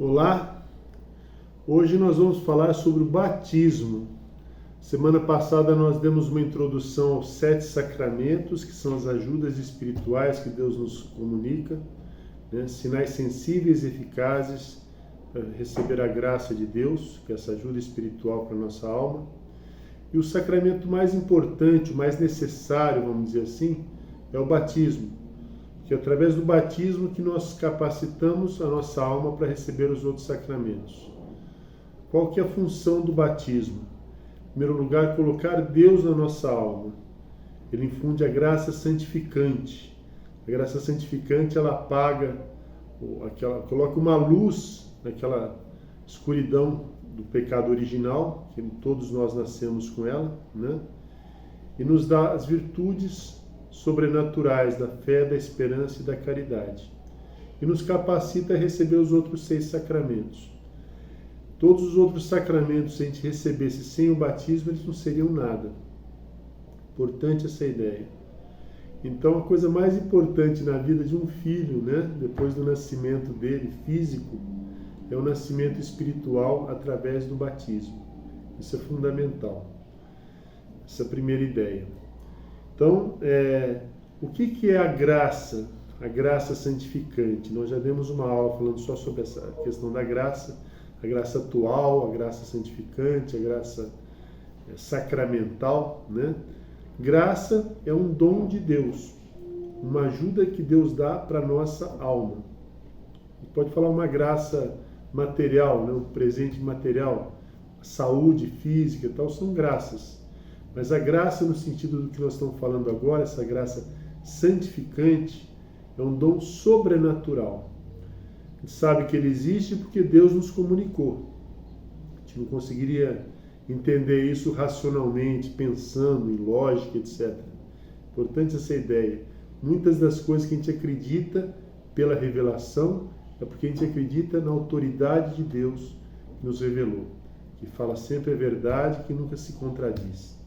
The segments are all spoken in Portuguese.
Olá, hoje nós vamos falar sobre o batismo. Semana passada nós demos uma introdução aos 7 sacramentos, que são as ajudas espirituais que Deus nos comunica, né? Sinais sensíveis e eficazes para receber a graça de Deus, que é essa ajuda espiritual para a nossa alma. E o sacramento mais importante, o mais necessário, vamos dizer assim, é o batismo. Que é através do batismo que nós capacitamos a nossa alma para receber os outros sacramentos. Qual que é a função do batismo? Em primeiro lugar, colocar Deus na nossa alma. Ele infunde a graça santificante. A graça santificante, ela apaga, coloca uma luz naquela escuridão do pecado original, que todos nós nascemos com ela, né? E nos dá as virtudes sobrenaturais da fé, da esperança e da caridade. E nos capacita a receber os outros 6 sacramentos. Todos os outros sacramentos, se a gente recebesse sem o batismo, eles não seriam nada. Importante essa ideia. Então, a coisa mais importante na vida de um filho, né, depois do nascimento dele, físico, é o nascimento espiritual através do batismo. Isso é fundamental. Essa é a primeira ideia. Então, o que é a graça? A graça santificante. Nós já demos uma aula falando só sobre essa questão da graça, a graça atual, a graça santificante, a graça sacramental, né? Graça é um dom de Deus, uma ajuda que Deus dá para a nossa alma. Pode falar uma graça material, né? Um presente material, saúde física e tal, são graças. Mas a graça, no sentido do que nós estamos falando agora, essa graça santificante, é um dom sobrenatural. A gente sabe que ele existe porque Deus nos comunicou. A gente não conseguiria entender isso racionalmente, pensando em lógica, etc. Importante essa ideia. Muitas das coisas que a gente acredita pela revelação é porque a gente acredita na autoridade de Deus que nos revelou, que fala sempre a verdade, que nunca se contradiz.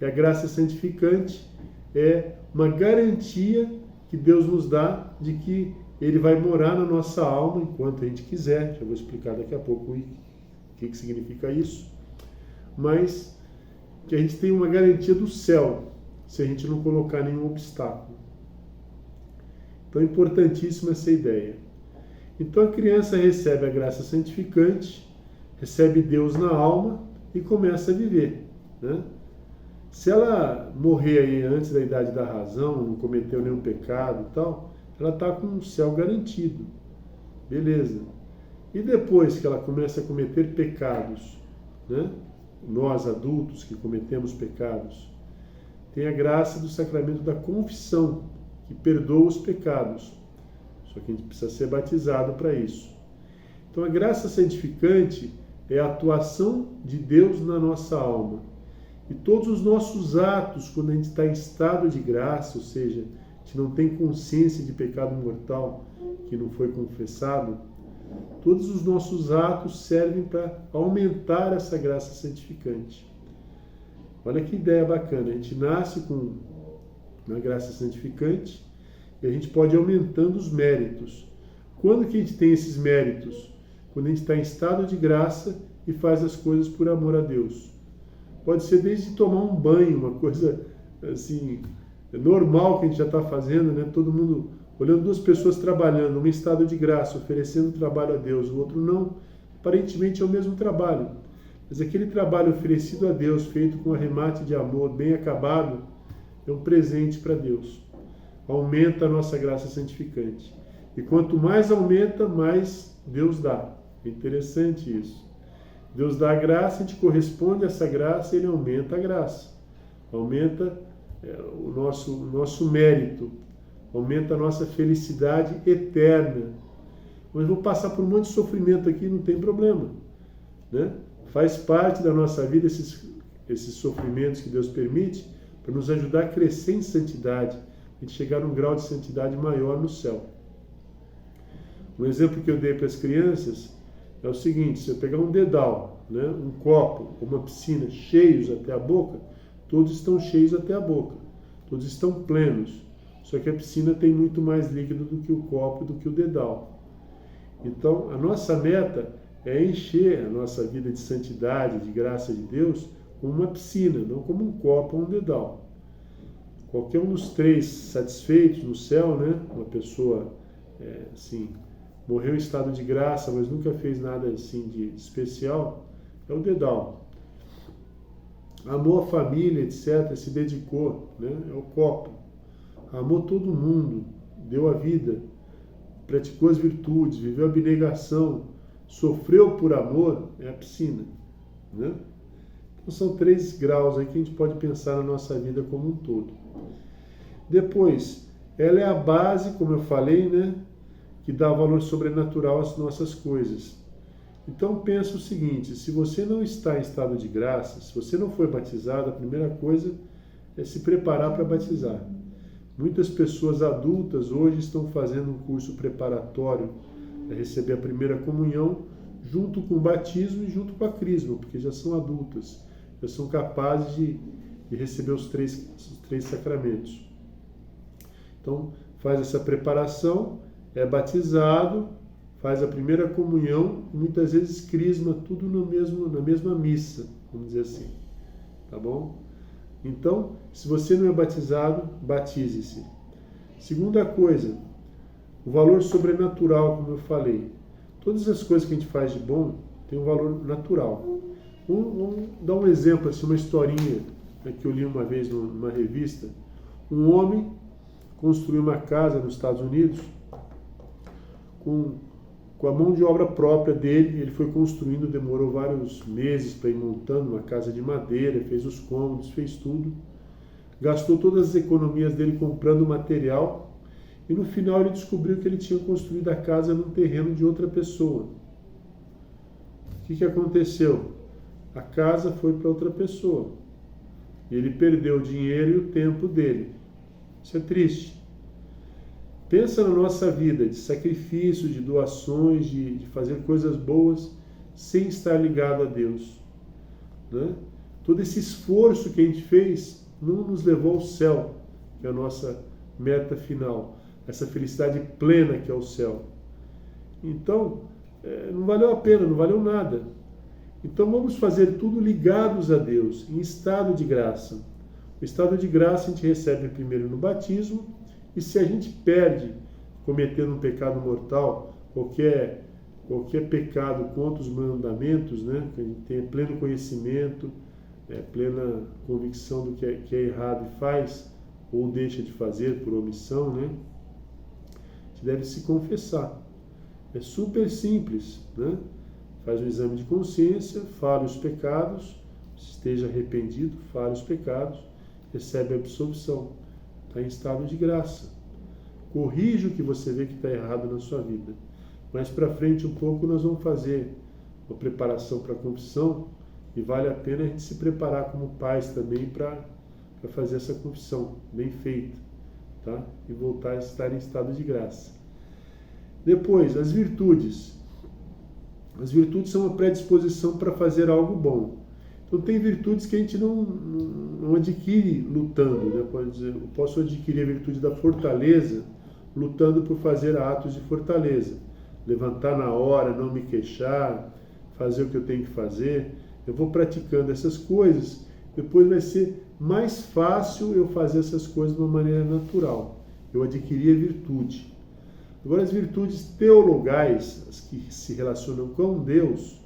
E a graça santificante é uma garantia que Deus nos dá de que Ele vai morar na nossa alma enquanto a gente quiser. Já vou explicar daqui a pouco o que significa isso. Mas que a gente tem uma garantia do céu, se a gente não colocar nenhum obstáculo. Então é importantíssima essa ideia. Então a criança recebe a graça santificante, recebe Deus na alma e começa a viver, né? Se ela morrer aí antes da idade da razão, não cometeu nenhum pecado e tal, ela está com o céu garantido. Beleza. E depois que ela começa a cometer pecados, né? Nós adultos que cometemos pecados, tem a graça do sacramento da confissão, que perdoa os pecados. Só que a gente precisa ser batizado para isso. Então a graça santificante é a atuação de Deus na nossa alma. E todos os nossos atos, quando a gente está em estado de graça, ou seja, a gente não tem consciência de pecado mortal que não foi confessado, todos os nossos atos servem para aumentar essa graça santificante. Olha que ideia bacana, a gente nasce com uma graça santificante e a gente pode ir aumentando os méritos. Quando que a gente tem esses méritos? Quando a gente está em estado de graça e faz as coisas por amor a Deus. Pode ser desde tomar um banho, uma coisa assim, normal que a gente já está fazendo, né? Todo mundo olhando 2 pessoas trabalhando, um em estado de graça, oferecendo trabalho a Deus, o outro não. Aparentemente é o mesmo trabalho. Mas aquele trabalho oferecido a Deus, feito com arremate de amor, bem acabado, é um presente para Deus. Aumenta a nossa graça santificante. E quanto mais aumenta, mais Deus dá. É interessante isso. Deus dá a graça, a gente corresponde a essa graça e Ele aumenta a graça. Aumenta o nosso mérito. Aumenta a nossa felicidade eterna. Mas vou passar por um monte de sofrimento aqui, não tem problema, né? Faz parte da nossa vida esses sofrimentos que Deus permite para nos ajudar a crescer em santidade, a gente chegar num grau de santidade maior no céu. Um exemplo que eu dei para as crianças é o seguinte: se eu pegar um dedal, né, um copo, uma piscina cheios até a boca, todos estão cheios até a boca, todos estão plenos. Só que a piscina tem muito mais líquido do que o copo e do que o dedal. Então, a nossa meta é encher a nossa vida de santidade, de graça de Deus, como uma piscina, não como um copo ou um dedal. Qualquer um dos três satisfeitos no céu, né? Uma pessoa, assim, morreu em estado de graça, mas nunca fez nada assim de especial, é o dedal. Amou a família, etc., se dedicou, né? É o copo. Amou todo mundo, deu a vida, praticou as virtudes, viveu a abnegação, sofreu por amor, é a piscina, né? Então são 3 graus aí que a gente pode pensar na nossa vida como um todo. Depois, ela é a base, como eu falei, né? Que dá valor sobrenatural às nossas coisas. Então pensa o seguinte, se você não está em estado de graça, se você não foi batizado, a primeira coisa é se preparar para batizar. Muitas pessoas adultas hoje estão fazendo um curso preparatório para receber a primeira comunhão, junto com o batismo e junto com a crisma, porque já são adultas, já são capazes de receber os três sacramentos. Então, faz essa preparação, é batizado, faz a primeira comunhão e muitas vezes crisma, tudo na mesma missa, vamos dizer assim, tá bom? Então, se você não é batizado, batize-se. Segunda coisa, o valor sobrenatural, como eu falei. Todas as coisas que a gente faz de bom tem um valor natural. Vamos dar um exemplo, assim, uma historinha que eu li uma vez numa revista. Um homem construiu uma casa nos Estados Unidos com a mão de obra própria dele. Ele foi construindo, demorou vários meses para ir montando uma casa de madeira, fez os cômodos, fez tudo. Gastou todas as economias dele comprando material e no final ele descobriu que ele tinha construído a casa num terreno de outra pessoa. O que aconteceu? A casa foi para outra pessoa e ele perdeu o dinheiro e o tempo dele. Isso é triste. Pensa na nossa vida de sacrifício, de doações, de fazer coisas boas sem estar ligado a Deus, né? Todo esse esforço que a gente fez não nos levou ao céu, que é a nossa meta final, essa felicidade plena que é o céu. Então, não valeu a pena, não valeu nada. Então vamos fazer tudo ligados a Deus, em estado de graça. O estado de graça a gente recebe primeiro no batismo, e se a gente perde cometendo um pecado mortal, qualquer pecado contra os mandamentos, né, que a gente tenha pleno conhecimento, plena convicção do que é errado e faz, ou deixa de fazer por omissão, né, a gente deve se confessar. É super simples, né? Faz um exame de consciência, fale os pecados, esteja arrependido, fale os pecados, recebe a absolvição. Está em estado de graça. Corrija o que você vê que está errado na sua vida. Mais para frente um pouco nós vamos fazer uma preparação para a confissão e vale a pena a gente se preparar como pais também para fazer essa confissão bem feita, tá? E voltar a estar em estado de graça. Depois, as virtudes. As virtudes são uma predisposição para fazer algo bom. Então tem virtudes que a gente não adquire lutando, né? Pode dizer, eu posso adquirir a virtude da fortaleza lutando por fazer atos de fortaleza. Levantar na hora, não me queixar, fazer o que eu tenho que fazer. Eu vou praticando essas coisas, depois vai ser mais fácil eu fazer essas coisas de uma maneira natural. Eu adquiri a virtude. Agora as virtudes teologais, as que se relacionam com Deus,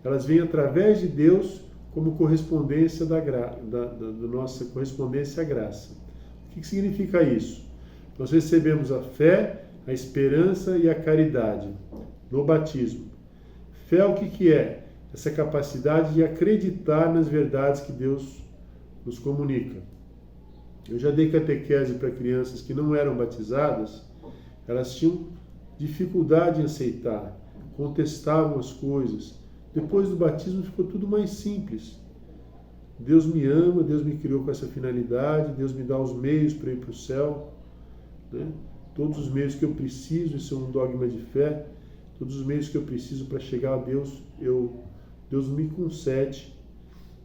elas vêm através de Deus como correspondência da nossa correspondência à graça. O que significa isso? Nós recebemos a fé, a esperança e a caridade no batismo. Fé o que é? Essa capacidade de acreditar nas verdades que Deus nos comunica. Eu já dei catequese para crianças que não eram batizadas, elas tinham dificuldade em aceitar, contestavam as coisas. Depois do batismo ficou tudo mais simples. Deus me ama, Deus me criou com essa finalidade, Deus me dá os meios para ir para o céu, né? Todos os meios que eu preciso, isso é um dogma de fé, todos os meios que eu preciso para chegar a Deus, Deus me concede,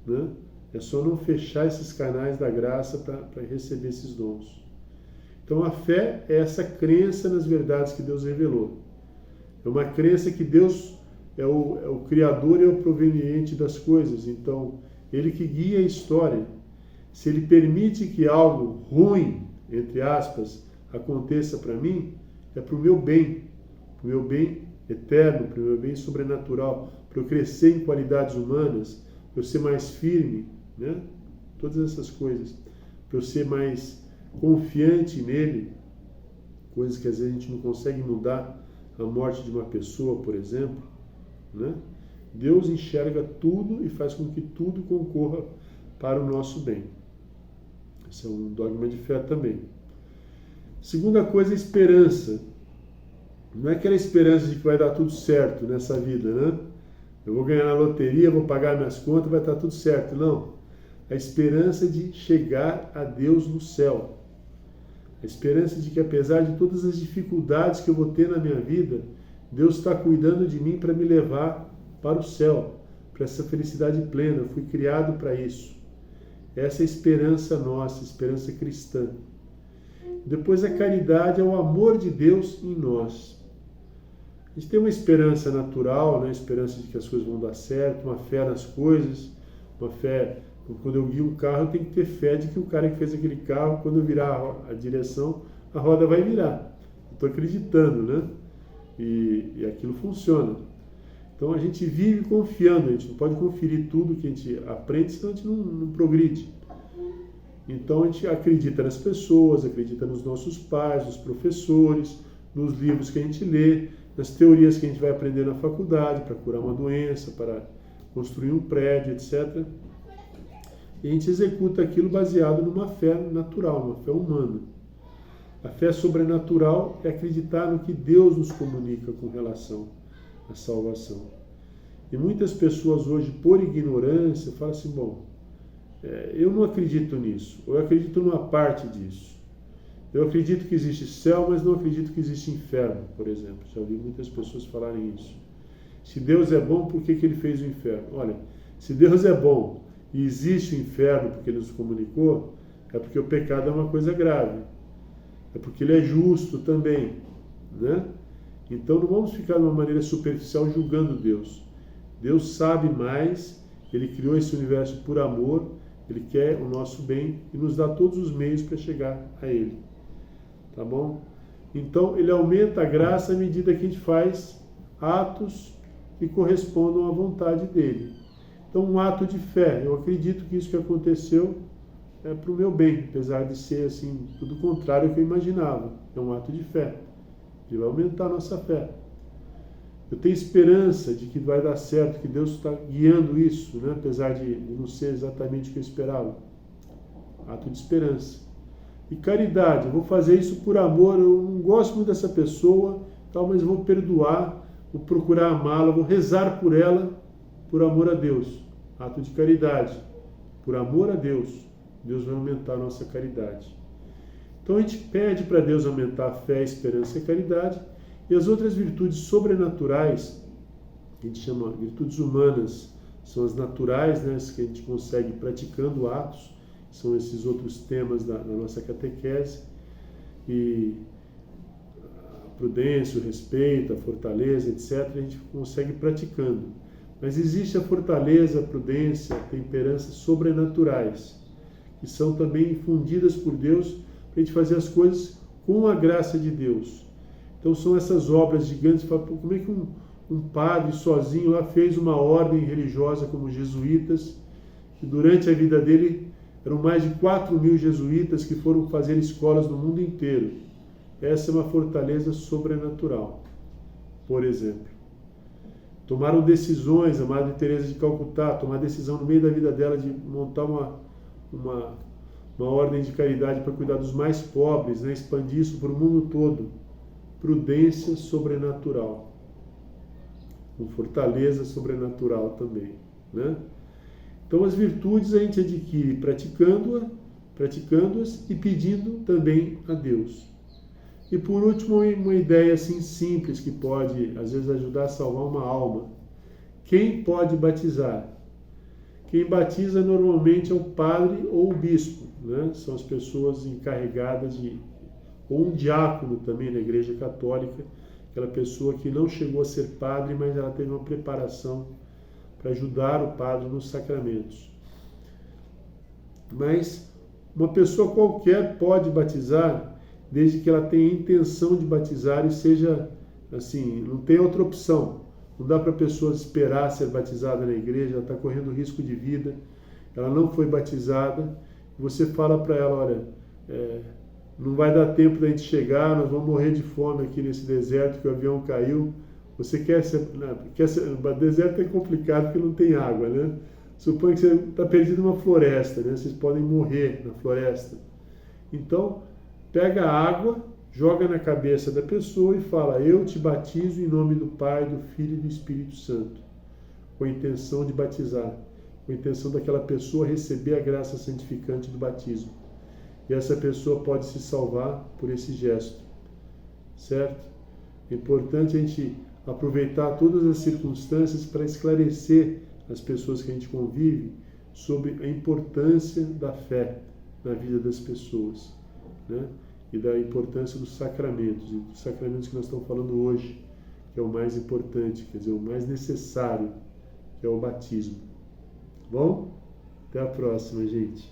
né? É só não fechar esses canais da graça para receber esses dons. Então a fé é essa crença nas verdades que Deus revelou. É uma crença que Deus é o Criador e é o proveniente das coisas. Então, Ele que guia a história. Se Ele permite que algo ruim, entre aspas, aconteça para mim, é para o meu bem eterno, para o meu bem sobrenatural, para eu crescer em qualidades humanas, para eu ser mais firme, né? Todas essas coisas, para eu ser mais confiante nele, coisas que às vezes a gente não consegue mudar, a morte de uma pessoa, por exemplo, né? Deus enxerga tudo e faz com que tudo concorra para o nosso bem. Esse é um dogma de fé também. Segunda coisa, esperança. Não é aquela esperança de que vai dar tudo certo nessa vida, né? Eu vou ganhar na loteria, vou pagar minhas contas, vai estar tudo certo. Não. A esperança de chegar a Deus no céu. A esperança de que, apesar de todas as dificuldades que eu vou ter na minha vida, Deus está cuidando de mim para me levar para o céu, para essa felicidade plena. Eu fui criado para isso. Essa é a esperança nossa, esperança cristã. Depois a caridade é o amor de Deus em nós. A gente tem uma esperança natural, né? A esperança de que as coisas vão dar certo, uma fé nas coisas, uma fé. Quando eu guio um carro, eu tenho que ter fé de que o cara que fez aquele carro, quando eu virar a direção, a roda vai virar. Estou acreditando, né? E aquilo funciona. Então a gente vive confiando, a gente não pode conferir tudo que a gente aprende, senão a gente não progride. Então a gente acredita nas pessoas, acredita nos nossos pais, nos professores, nos livros que a gente lê, nas teorias que a gente vai aprender na faculdade para curar uma doença, para construir um prédio, etc. E a gente executa aquilo baseado numa fé natural, uma fé humana. A fé sobrenatural é acreditar no que Deus nos comunica com relação à salvação. E muitas pessoas hoje, por ignorância, falam assim, bom, eu não acredito nisso, ou eu acredito numa parte disso. Eu acredito que existe céu, mas não acredito que existe inferno, por exemplo. Já ouvi muitas pessoas falarem isso. Se Deus é bom, por que Ele fez o inferno? Olha, se Deus é bom e existe o inferno porque Ele nos comunicou, é porque o pecado é uma coisa grave. É porque Ele é justo também, né? Então não vamos ficar de uma maneira superficial julgando Deus. Deus sabe mais, Ele criou esse universo por amor, Ele quer o nosso bem e nos dá todos os meios para chegar a Ele. Tá bom? Então Ele aumenta a graça à medida que a gente faz atos que correspondam à vontade dEle. Então um ato de fé, eu acredito que isso que aconteceu é para o meu bem, apesar de ser assim, tudo contrário ao que eu imaginava. É um ato de fé. Ele vai aumentar a nossa fé. Eu tenho esperança de que vai dar certo, que Deus está guiando isso, né? Apesar de não ser exatamente o que eu esperava. Ato de esperança. E caridade, eu vou fazer isso por amor, eu não gosto muito dessa pessoa, tal, mas vou perdoar, vou procurar amá-la, vou rezar por ela, por amor a Deus. Ato de caridade. Por amor a Deus, Deus vai aumentar a nossa caridade. Então a gente pede para Deus aumentar a fé, a esperança e a caridade. E as outras virtudes sobrenaturais, que a gente chama virtudes humanas, são as naturais, né, as que a gente consegue praticando atos, são esses outros temas da nossa catequese. E a prudência, o respeito, a fortaleza, etc., a gente consegue praticando. Mas existe a fortaleza, a prudência, a temperança sobrenaturais, que são também infundidas por Deus para a gente fazer as coisas com a graça de Deus. Então são essas obras gigantes. Como é que um padre sozinho lá fez uma ordem religiosa como os jesuítas, que durante a vida dele eram mais de 4.000 jesuítas que foram fazer escolas no mundo inteiro. Essa é uma fortaleza sobrenatural, por exemplo. Tomaram decisões, a Madre Teresa de Calcutá, tomar decisão no meio da vida dela de montar uma ordem de caridade para cuidar dos mais pobres, né? Expandir isso para o mundo todo. Prudência sobrenatural, com fortaleza sobrenatural também, né? Então as virtudes a gente adquire praticando-as e pedindo também a Deus. E por último, uma ideia assim simples que pode às vezes ajudar a salvar uma alma. Quem pode batizar? Quem batiza normalmente é o padre ou o bispo, né? São as pessoas encarregadas ou um diácono também na Igreja Católica, aquela pessoa que não chegou a ser padre, mas ela teve uma preparação para ajudar o padre nos sacramentos. Mas uma pessoa qualquer pode batizar, desde que ela tenha a intenção de batizar e seja assim, não tem outra opção. Não dá para a pessoa esperar ser batizada na igreja, ela está correndo risco de vida, ela não foi batizada, e você fala para ela, olha, não vai dar tempo da gente chegar, nós vamos morrer de fome aqui nesse deserto que o avião caiu. Você quer ser... O deserto é complicado porque não tem água, né? Suponha que você está perdido numa floresta, né? Vocês podem morrer na floresta. Então, pega a água, joga na cabeça da pessoa e fala: eu te batizo em nome do Pai, do Filho e do Espírito Santo, com a intenção de batizar, com a intenção daquela pessoa receber a graça santificante do batismo. E essa pessoa pode se salvar por esse gesto, certo? É importante a gente aproveitar todas as circunstâncias para esclarecer as pessoas que a gente convive sobre a importância da fé na vida das pessoas, né? E da importância dos sacramentos, e dos sacramentos que nós estamos falando hoje, que é o mais importante, quer dizer, o mais necessário, que é o batismo. Bom? Até a próxima, gente.